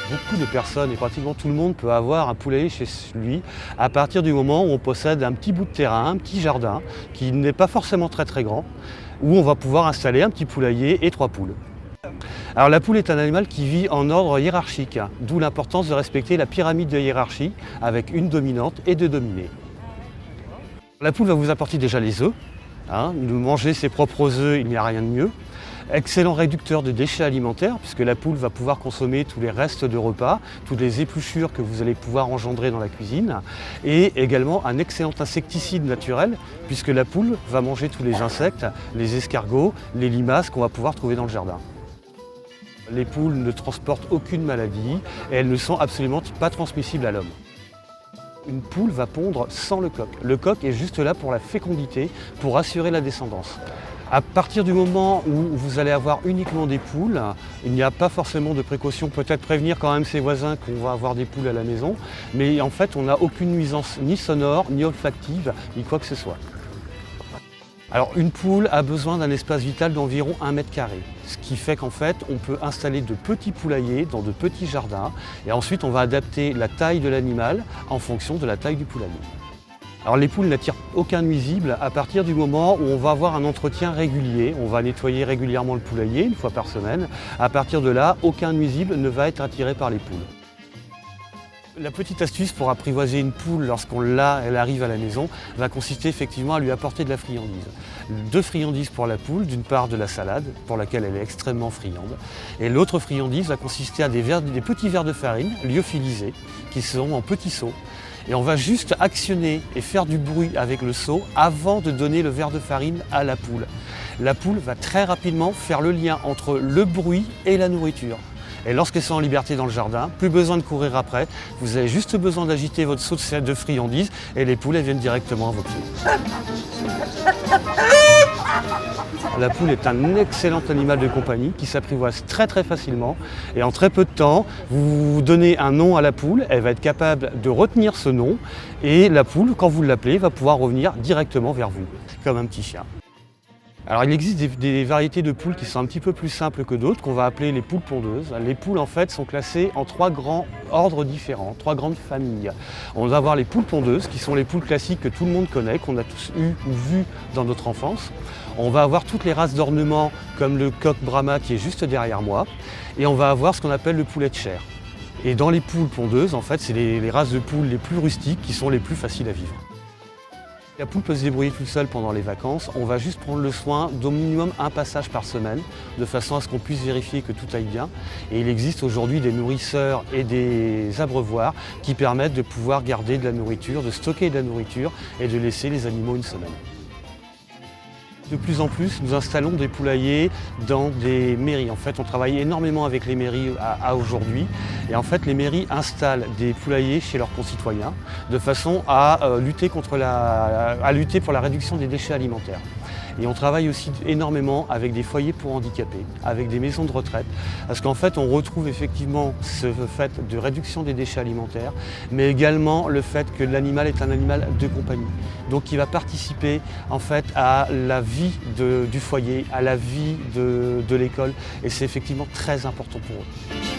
Beaucoup de personnes et pratiquement tout le monde peut avoir un poulailler chez lui à partir du moment où on possède un petit bout de terrain, un petit jardin qui n'est pas forcément très grand, où on va pouvoir installer un petit poulailler et 3 poules. Alors la poule est un animal qui vit en ordre hiérarchique, d'où l'importance de respecter la pyramide de hiérarchie avec une dominante et 2 dominés. La poule va vous apporter déjà les œufs. Manger ses propres œufs, il n'y a rien de mieux. Excellent réducteur de déchets alimentaires puisque la poule va pouvoir consommer tous les restes de repas, toutes les épluchures que vous allez pouvoir engendrer dans la cuisine et également un excellent insecticide naturel puisque la poule va manger tous les insectes, les escargots, les limaces qu'on va pouvoir trouver dans le jardin. Les poules ne transportent aucune maladie et elles ne sont absolument pas transmissibles à l'homme. Une poule va pondre sans le coq. Le coq est juste là pour la fécondité, pour assurer la descendance. À partir du moment où vous allez avoir uniquement des poules, il n'y a pas forcément de précaution, peut-être prévenir quand même ses voisins qu'on va avoir des poules à la maison, mais en fait on n'a aucune nuisance ni sonore, ni olfactive, ni quoi que ce soit. Alors une poule a besoin d'un espace vital d'environ 1 mètre carré, ce qui fait qu'en fait on peut installer de petits poulaillers dans de petits jardins et ensuite on va adapter la taille de l'animal en fonction de la taille du poulailler. Alors les poules n'attirent aucun nuisible à partir du moment où on va avoir un entretien régulier. On va nettoyer régulièrement le poulailler 1 fois par semaine. À partir de là, aucun nuisible ne va être attiré par les poules. La petite astuce pour apprivoiser une poule lorsqu'elle arrive à la maison va consister effectivement à lui apporter de la friandise. 2 friandises pour la poule, d'une part de la salade pour laquelle elle est extrêmement friande et l'autre friandise va consister à des petits verres de farine lyophilisés qui sont en petits seaux. Et on va juste actionner et faire du bruit avec le seau avant de donner le verre de farine à la poule. La poule va très rapidement faire le lien entre le bruit et la nourriture. Et lorsqu'elles sont en liberté dans le jardin, plus besoin de courir après, vous avez juste besoin d'agiter votre seau de friandises et les poules elles viennent directement à vos pieds. La poule est un excellent animal de compagnie qui s'apprivoise très facilement et en très peu de temps, vous donnez un nom à la poule, elle va être capable de retenir ce nom et la poule, quand vous l'appelez, va pouvoir revenir directement vers vous, comme un petit chien. Alors il existe des variétés de poules qui sont un petit peu plus simples que d'autres, qu'on va appeler les poules pondeuses. Les poules en fait sont classées en 3 grands ordres différents, 3 grandes familles. On va avoir les poules pondeuses qui sont les poules classiques que tout le monde connaît, qu'on a tous eu ou vu dans notre enfance. On va avoir toutes les races d'ornements comme le coq Brahma qui est juste derrière moi. Et on va avoir ce qu'on appelle le poulet de chair. Et dans les poules pondeuses, en fait, c'est les races de poules les plus rustiques qui sont les plus faciles à vivre. La poule peut se débrouiller toute seule pendant les vacances. On va juste prendre le soin d'au minimum 1 passage par semaine, de façon à ce qu'on puisse vérifier que tout aille bien. Et il existe aujourd'hui des nourrisseurs et des abreuvoirs qui permettent de pouvoir garder de la nourriture, de stocker de la nourriture et de laisser les animaux 1 semaine. De plus en plus, nous installons des poulaillers dans des mairies. En fait, on travaille énormément avec les mairies à aujourd'hui. Et en fait, les mairies installent des poulaillers chez leurs concitoyens de façon à lutter pour la réduction des déchets alimentaires. Et on travaille aussi énormément avec des foyers pour handicapés, avec des maisons de retraite, parce qu'en fait on retrouve effectivement ce fait de réduction des déchets alimentaires, mais également le fait que l'animal est un animal de compagnie, donc qui va participer en fait à la vie du foyer, à la vie de l'école, et c'est effectivement très important pour eux.